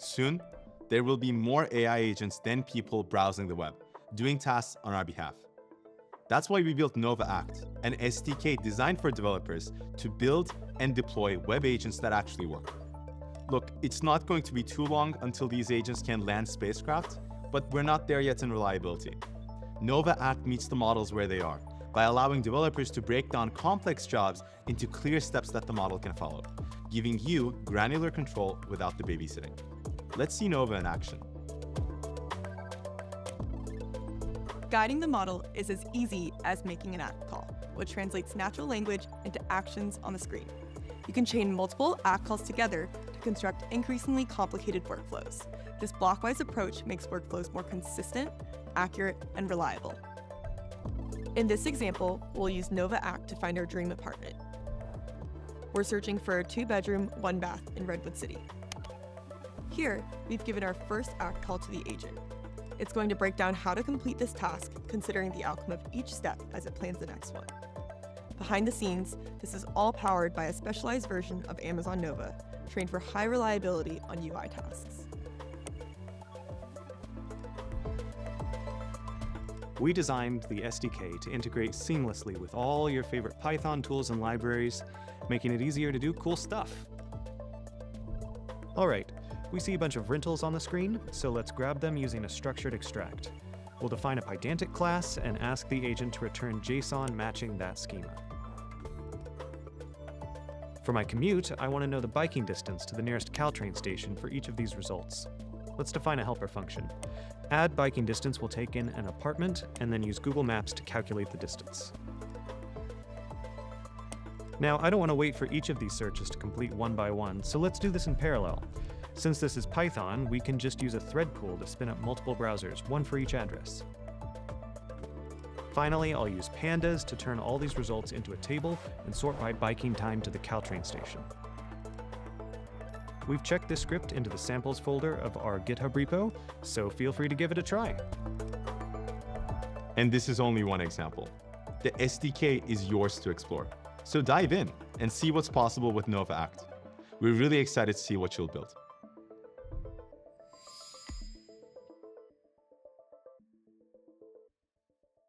Soon, there will be more AI agents than people browsing the web, doing tasks on our behalf. That's why we built NovaAct, an SDK designed for developers to build and deploy web agents that actually work. Look, it's not going to be too long until these agents can land spacecraft, but we're not there yet in reliability. NovaAct meets the models where they are, by allowing developers to break down complex jobs into clear steps that the model can follow, giving you granular control without the babysitting. Let's see Nova in action. Guiding the model is as easy as making an act call, which translates natural language into actions on the screen. You can chain multiple act calls together to construct increasingly complicated workflows. This blockwise approach makes workflows more consistent, accurate, and reliable. In this example, we'll use NovaAct to find our dream apartment. We're searching for a 2-bedroom, 1-bath in Redwood City. Here, we've given our first act call to the agent. It's going to break down how to complete this task, considering the outcome of each step as it plans the next one. Behind the scenes, this is all powered by a specialized version of Amazon Nova, trained for high reliability on UI tasks. We designed the SDK to integrate seamlessly with all your favorite Python tools and libraries, making it easier to do cool stuff. All right, we see a bunch of rentals on the screen, so let's grab them using a structured extract. We'll define a Pydantic class and ask the agent to return JSON matching that schema. For my commute, I want to know the biking distance to the nearest Caltrain station for each of these results. Let's define a helper function. Add biking distance will take in an apartment and then use Google Maps to calculate the distance. Now, I don't want to wait for each of these searches to complete one by one, so let's do this in parallel. Since this is Python, we can just use a thread pool to spin up multiple browsers, one for each address. Finally, I'll use pandas to turn all these results into a table and sort by biking time to the Caltrain station. We've checked this script into the samples folder of our GitHub repo, so feel free to give it a try. And this is only one example. The SDK is yours to explore. So dive in and see what's possible with NovaAct. We're really excited to see what you'll build.